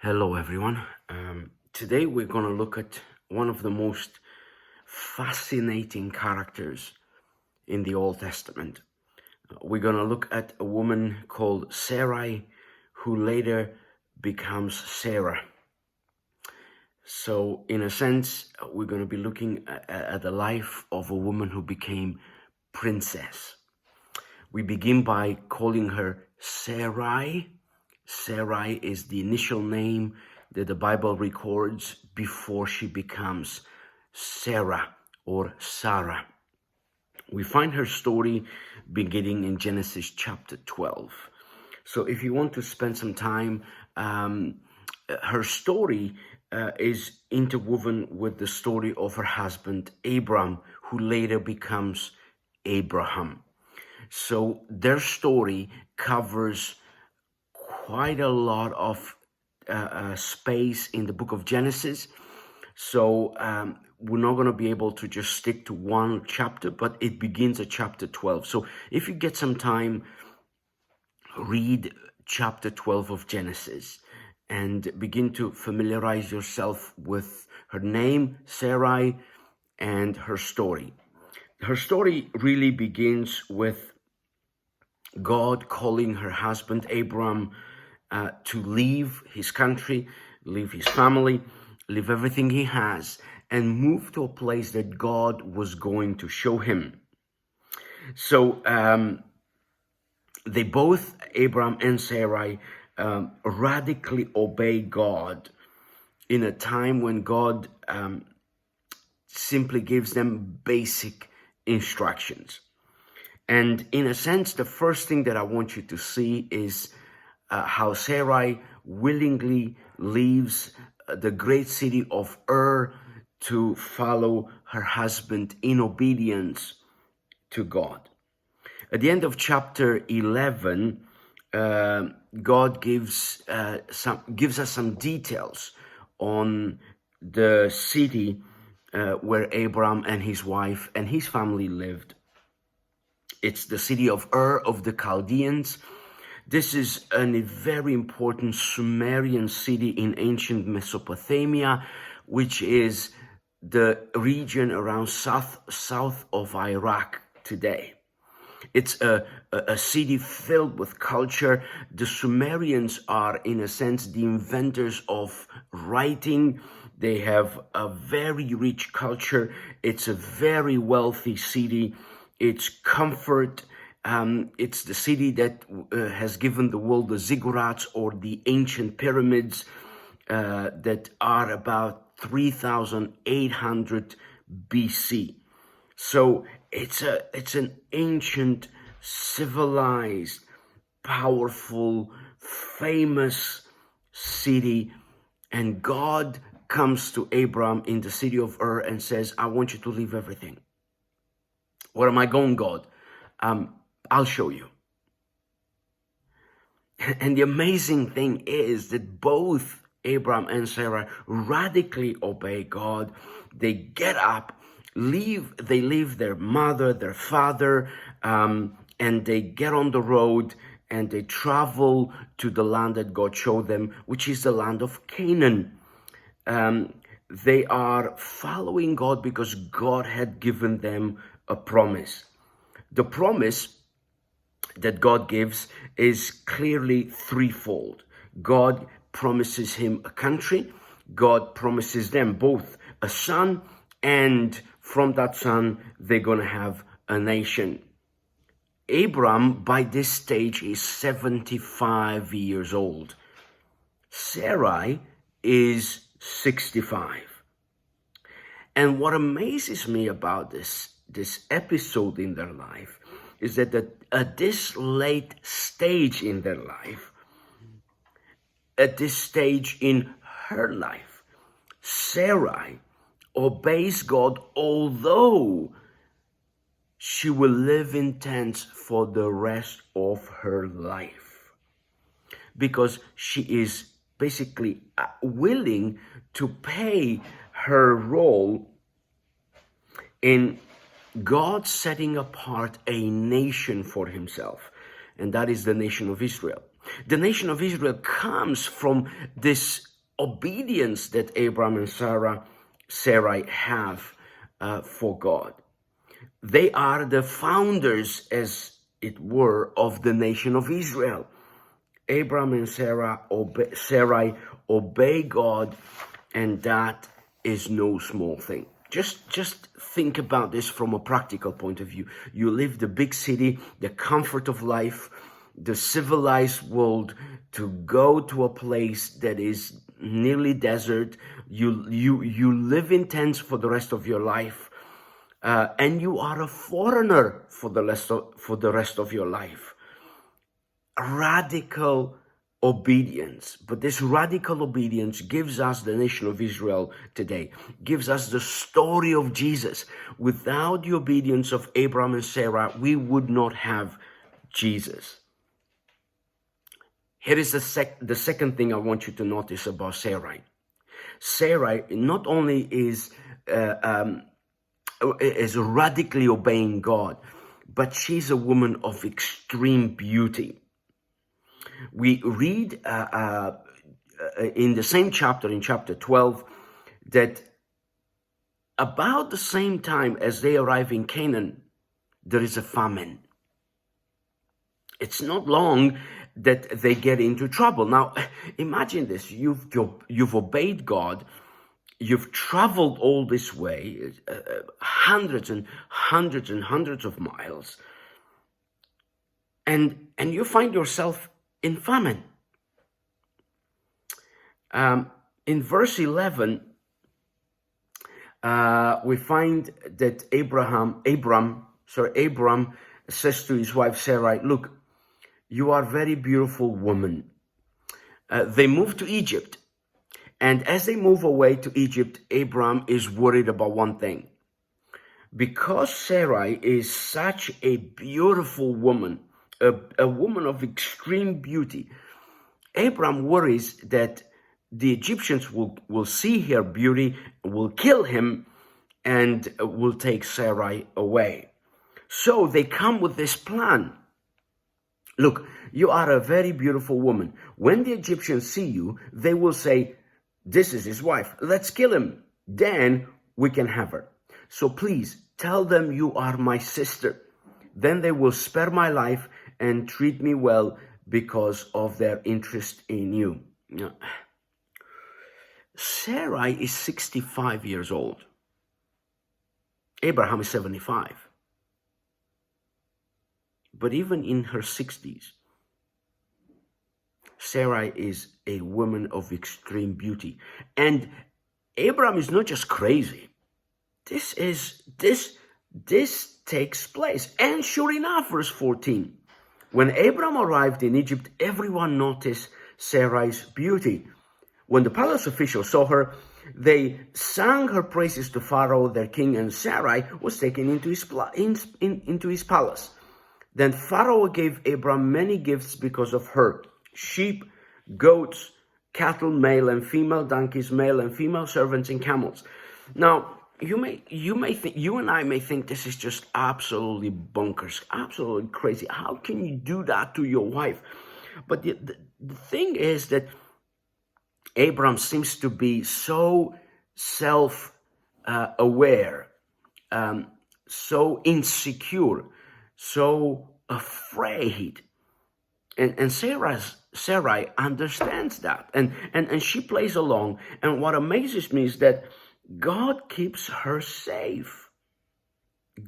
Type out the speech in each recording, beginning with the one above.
Hello, everyone. Today we're going to look at one of the most fascinating characters in the Old Testament. We're going to look at a woman called Sarai, who later becomes Sarah. So, in a sense, we're going to be looking at the life of a woman who became princess. We begin by calling her Sarai. Sarai is the initial name that the Bible records before she becomes Sarah or Sarah. We find her story beginning in Genesis chapter 12. So if you want to spend some time, her story is interwoven with the story of her husband Abram, who later becomes Abraham. So their story covers quite a lot of space in the book of Genesis. So we're not going to be able to just stick to one chapter, but it begins at chapter 12. So if you get some time, read chapter 12 of Genesis and begin to familiarize yourself with her name, Sarai, and her story. Her story really begins with God calling her husband Abram to leave his country, leave his family, leave everything he has, and move to a place that God was going to show him. So they both, Abram and Sarai, radically obey God in a time when God simply gives them basic instructions. And in a sense, the first thing that I want you to see is how Sarai willingly leaves the great city of Ur to follow her husband in obedience to God. At the end of chapter 11, God gives us some details on the city where Abram and his wife and his family lived. It's the city of Ur of the Chaldeans. This is a very important Sumerian city in ancient Mesopotamia, which is the region around south of Iraq today. It's a city filled with culture. The Sumerians are, in a sense, the inventors of writing. They have a very rich culture. It's a very wealthy city. It's comfort. It's the city that has given the world the ziggurats, or the ancient pyramids that are about 3,800 BC. So it's an ancient, civilized, powerful, famous city. And God comes to Abram in the city of Ur and says, I want you to leave everything. Where am I going, God? I'll show you. And the amazing thing is that both Abram and Sarah radically obey God. They get up, they leave their mother, their father, and they get on the road and they travel to the land that God showed them, which is the land of Canaan. They are following God because God had given them a promise. The promise that God gives is clearly threefold. God promises him a country. God promises them both a son, and from that son, they're going to have a nation. Abram, by this stage, is 75 years old. Sarai is 65. And what amazes me about this episode in their life is that at this late stage in their life, at this stage in her life, Sarai obeys God, although she will live in tents for the rest of her life, because she is basically willing to play her role in God setting apart a nation for himself, and that is the nation of Israel. The nation of Israel comes from this obedience that Abraham and Sarai have for God. They are the founders, as it were, of the nation of Israel. Abraham and Sarai obey God, and that is no small thing. Just think about this from a practical point of view. You live the big city, the comfort of life, the civilized world, to go to a place that is nearly desert. You live in tents for the rest of your life, and you are a foreigner for the rest of your life. Radical obedience. But this radical obedience gives us the nation of Israel today, gives us the story of Jesus. Without the obedience of Abraham and Sarah, we would not have Jesus. Here is the second thing I want you to notice about Sarai. Sarai not only is radically obeying God, but she's a woman of extreme beauty. We read in the same chapter, in chapter 12, that about the same time as they arrive in Canaan, there is a famine. It's not long that they get into trouble. Now, imagine this. You've obeyed God. You've traveled all this way, hundreds and hundreds and hundreds of miles, and you find yourself in famine. In verse 11, we find that Abram says to his wife Sarai, "Look, you are a very beautiful woman." They move to Egypt. And as they move away to Egypt, Abram is worried about one thing. Because Sarai is such a beautiful woman, a woman of extreme beauty, Abram worries that the Egyptians will see her beauty, will kill him, and will take Sarai away. So they come with this plan. "Look, you are a very beautiful woman. When the Egyptians see you, they will say, 'This is his wife. Let's kill him. Then we can have her. So please tell them you are my sister. Then they will spare my life and treat me well because of their interest in you.'" Now, Sarai is 65 years old. Abraham is 75. But even in her 60s, Sarai is a woman of extreme beauty. And Abraham is not just crazy. This takes place. And sure enough, verse 14, when Abraham arrived in Egypt, everyone noticed Sarai's beauty. When the palace officials saw her, they sang her praises to Pharaoh, their king, and Sarai was taken into his palace. Then Pharaoh gave Abram many gifts because of her: sheep, goats, cattle, male and female, donkeys, male and female, servants, and camels. Now, you and I may think this is just absolutely bonkers, absolutely crazy. How can you do that to your wife? But the thing is that Abram seems to be so self-aware, so insecure, so afraid. And Sarai understands that. And she plays along. And what amazes me is that God keeps her safe.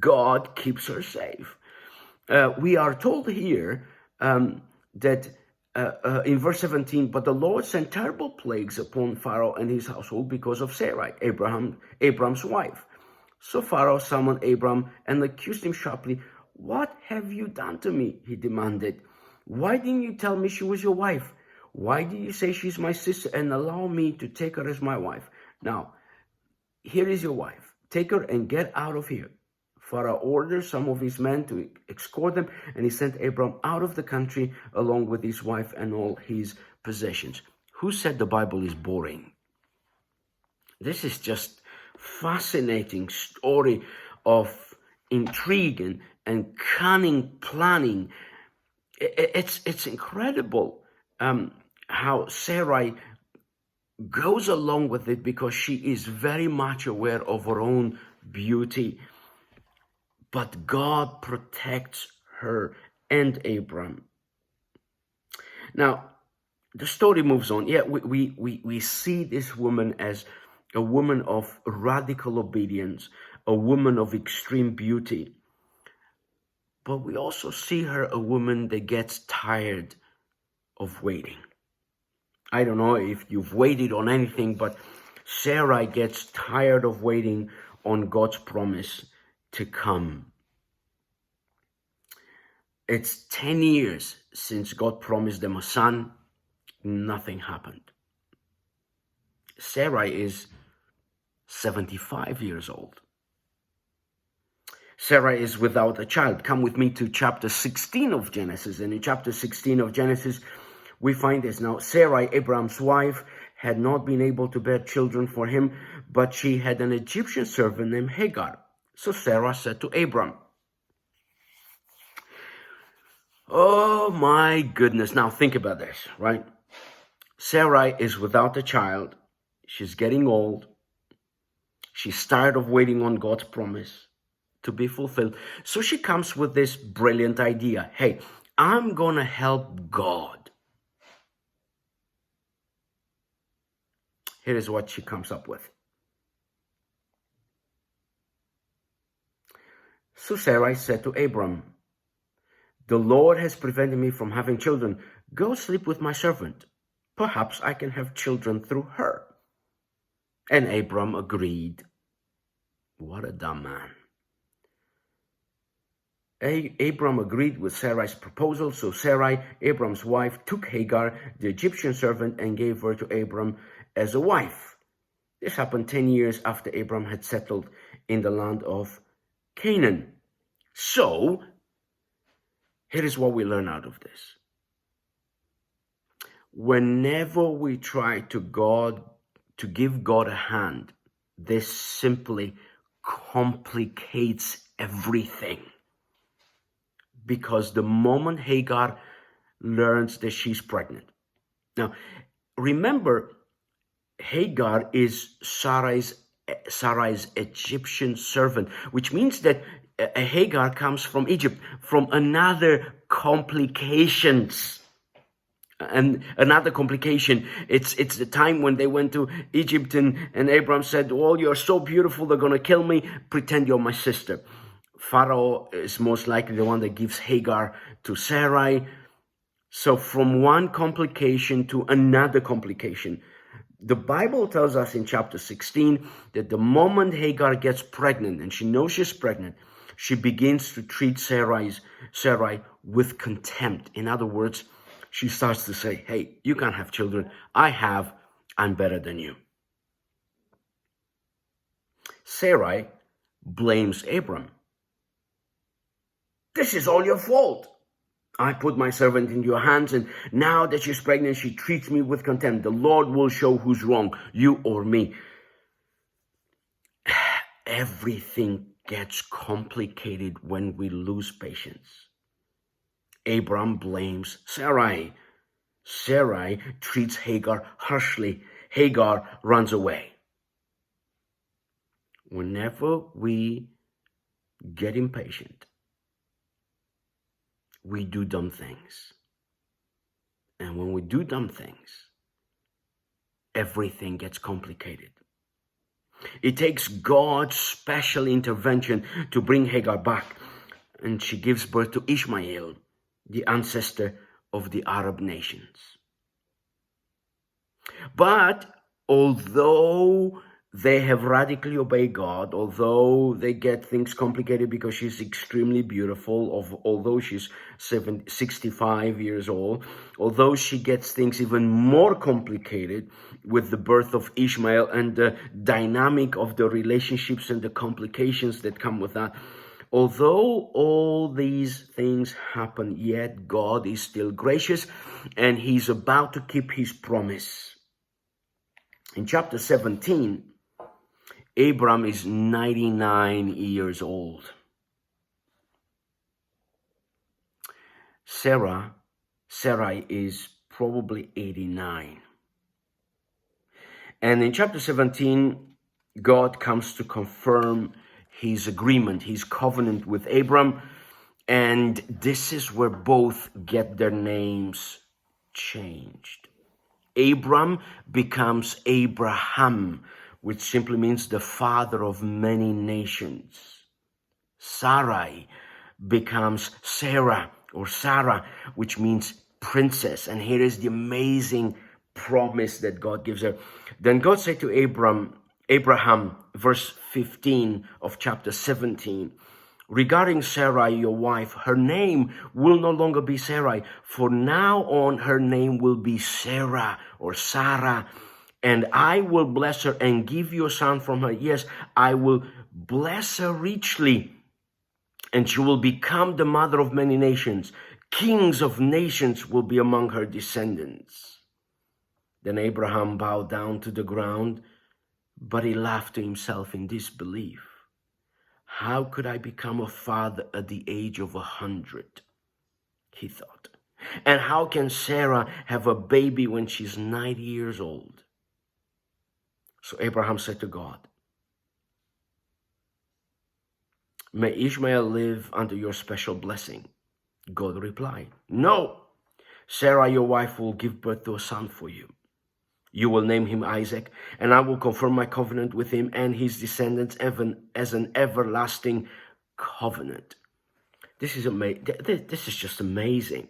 God keeps her safe. We are told here that in verse 17, "But the Lord sent terrible plagues upon Pharaoh and his household because of Sarai, Abram's wife. So Pharaoh summoned Abram and accused him sharply. 'What have you done to me?' he demanded. 'Why didn't you tell me she was your wife? Why did you say she's my sister and allow me to take her as my wife? Now, here is your wife. Take her and get out of here.' Pharaoh ordered some of his men to escort them, and he sent Abram out of the country along with his wife and all his possessions." Who said the Bible is boring? This is just fascinating story of intrigue and cunning planning. It's incredible how Sarai goes along with it because she is very much aware of her own beauty. But God protects her and Abram. Now, the story moves on. Yeah, we see this woman as a woman of radical obedience, a woman of extreme beauty. But we also see her a woman that gets tired of waiting. I don't know if you've waited on anything, but Sarai gets tired of waiting on God's promise to come. It's 10 years since God promised them a son. Nothing happened. Sarai is 75 years old. Sarah is without a child. Come with me to chapter 16 of Genesis. And in chapter 16 of Genesis, we find this. Now, Sarai, Abraham's wife, had not been able to bear children for him, but she had an Egyptian servant named Hagar. So Sarah said to Abram, oh my goodness. Now think about this, right? Sarai is without a child. She's getting old. She's tired of waiting on God's promise to be fulfilled. So she comes with this brilliant idea. Hey, I'm going to help God. Here is what she comes up with. So Sarai said to Abram, the Lord has prevented me from having children. Go sleep with my servant. Perhaps I can have children through her. And Abram agreed. What a dumb man. Abram agreed with Sarai's proposal. So Sarai, Abram's wife, took Hagar, the Egyptian servant, and gave her to Abram as a wife. This happened 10 years after Abram had settled in the land of Canaan. So, here is what we learn out of this. Whenever we try to give God a hand, this simply complicates everything. Because the moment Hagar learns that she's pregnant. Now, remember, Hagar is Sarai's Egyptian servant, which means that Hagar comes from Egypt, from another complications. And another complication, it's the time when they went to Egypt and Abram said, oh, you're so beautiful, they're going to kill me. Pretend you're my sister. Pharaoh is most likely the one that gives Hagar to Sarai. So from one complication to another complication. The Bible tells us in chapter 16 that the moment Hagar gets pregnant and she knows she's pregnant, she begins to treat Sarai with contempt. In other words, she starts to say, hey, you can't have children. I'm better than you. Sarai blames Abram. This is all your fault. I put my servant in your hands, and now that she's pregnant, she treats me with contempt. The Lord will show who's wrong, you or me. Everything gets complicated when we lose patience. Abram blames Sarai. Sarai treats Hagar harshly. Hagar runs away. Whenever we get impatient, we do dumb things. And when we do dumb things, everything gets complicated. It takes God's special intervention to bring Hagar back. And she gives birth to Ishmael, the ancestor of the Arab nations. But although they have radically obeyed God, although they get things complicated because she's extremely beautiful, although she's 65 years old, although she gets things even more complicated with the birth of Ishmael and the dynamic of the relationships and the complications that come with that, although all these things happen, yet God is still gracious and he's about to keep his promise. In chapter 17, Abram is 99 years old. Sarai is probably 89. And in chapter 17, God comes to confirm his agreement, his covenant with Abram. And this is where both get their names changed. Abram becomes Abraham, which simply means the father of many nations. Sarai becomes Sarah or Sarah, which means princess. And here is the amazing promise that God gives her. Then God said to Abraham, verse 15 of chapter 17, regarding Sarai, your wife, her name will no longer be Sarai. For now on, her name will be Sarah or Sarah. And I will bless her and give you a son from her. Yes, I will bless her richly, and she will become the mother of many nations. Kings of nations will be among her descendants. Then Abraham bowed down to the ground, but he laughed to himself in disbelief. How could I become a father at the age of 100? He thought. And how can Sarah have a baby when she's 90 years old? So Abraham said to God, may Ishmael live under your special blessing. God replied, no, Sarah, your wife, will give birth to a son for you. You will name him Isaac, and I will confirm my covenant with him and his descendants as an everlasting covenant. This is amazing. This is just amazing.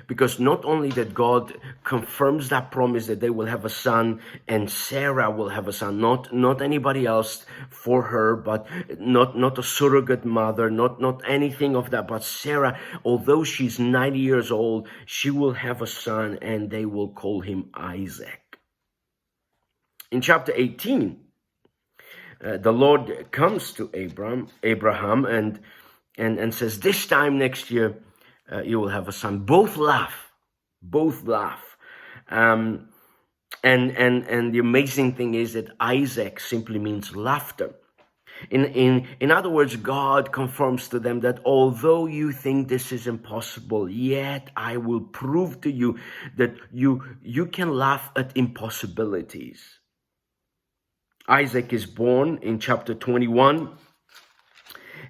Because not only that God confirms that promise that they will have a son and Sarah will have a son, not anybody else for her, but not a surrogate mother, not anything of that, but Sarah, although she's 90 years old, she will have a son and they will call him Isaac. In chapter 18, the Lord comes to Abraham and says, this time next year, you will have a son. Both laugh. And the amazing thing is that Isaac simply means laughter. In other words, God confirms to them that although you think this is impossible, yet I will prove to you that you can laugh at impossibilities. Isaac is born in chapter 21,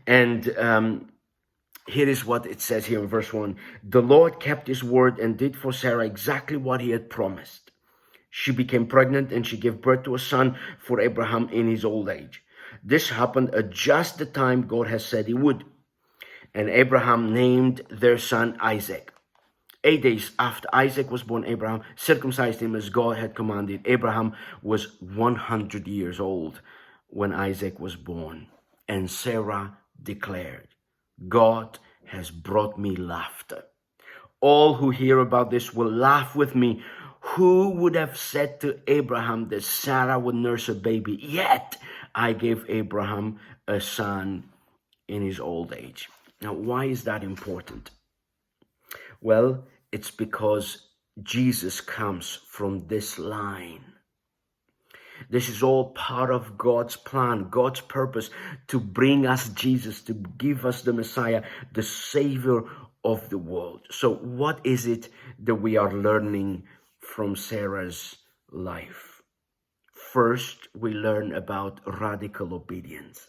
and here is what it says here in verse 1. The Lord kept his word and did for Sarah exactly what he had promised. She became pregnant and she gave birth to a son for Abraham in his old age. This happened at just the time God has said he would. And Abraham named their son Isaac. 8 days after Isaac was born, Abraham circumcised him as God had commanded. Abraham was 100 years old when Isaac was born. And Sarah declared, God has brought me laughter. All who hear about this will laugh with me. Who would have said to Abraham that Sarah would nurse a baby? Yet I gave Abraham a son in his old age. Now, why is that important? Well, it's because Jesus comes from this line. This is all part of God's plan, God's purpose to bring us Jesus, to give us the Messiah, the Savior of the world. So what is it that we are learning from Sarah's life? First, we learn about radical obedience.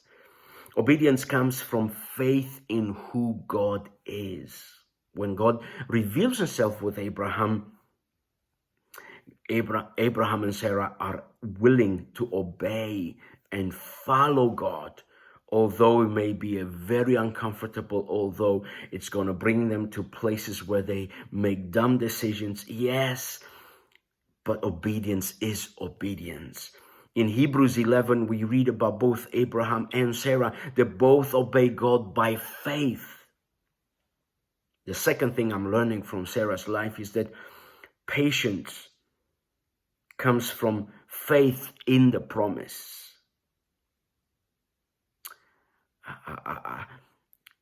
Obedience comes from faith in who God is. When God reveals himself with Abraham and Sarah are willing to obey and follow God, although it may be a very uncomfortable, although it's going to bring them to places where they make dumb decisions. Yes, but obedience is obedience. In Hebrews 11, we read about both Abraham and Sarah. They both obey God by faith. The second thing I'm learning from Sarah's life is that patience comes from faith in the promise.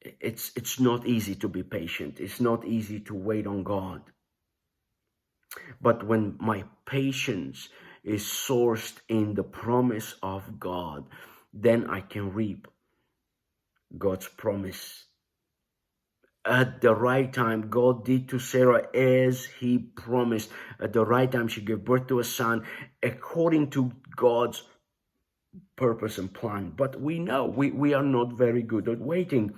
It's not easy to be patient. It's not easy to wait on God. But when my patience is sourced in the promise of God, then I can reap God's promise at the right time. God did to Sarah as he promised. At the right time, she gave birth to a son according to God's purpose and plan. But we know we are not very good at waiting.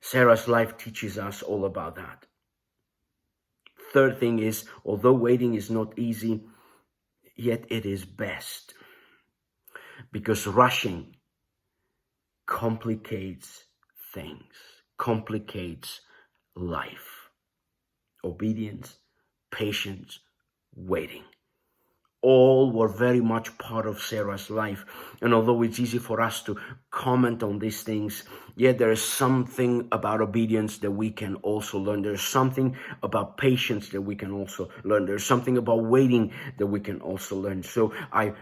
Sarah's life teaches us all about that. Third thing is, although waiting is not easy, yet it is best, because rushing complicates things, complicates life. Obedience, patience, waiting, all were very much part of Sarah's life. And although it's easy for us to comment on these things, yet there is something about obedience that we can also learn. There's something about patience that we can also learn. There's something about waiting that we can also learn. So I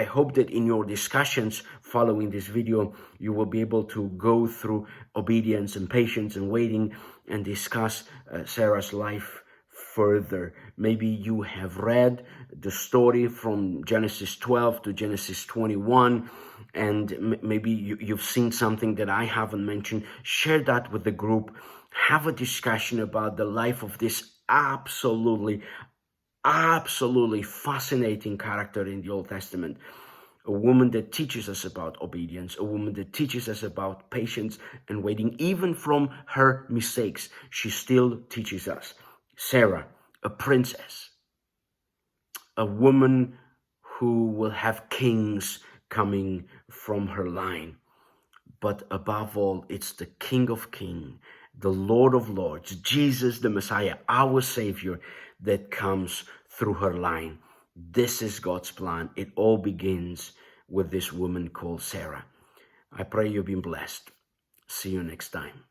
hope that in your discussions following this video, you will be able to go through obedience and patience and waiting and discuss Sarah's life further. Maybe you have read the story from Genesis 12 to Genesis 21, and maybe you've seen something that I haven't mentioned. Share that with the group. Have a discussion about the life of this absolutely fascinating character in the Old Testament. A woman that teaches us about obedience, a woman that teaches us about patience and waiting. Even from her mistakes, she still teaches us. Sarah, a princess, a woman who will have kings coming from her line. But above all, it's the King of Kings, the Lord of Lords, Jesus the Messiah, our Savior, that comes through her line. This is God's plan. It all begins with this woman called Sarah. I pray you've been blessed. See you next time.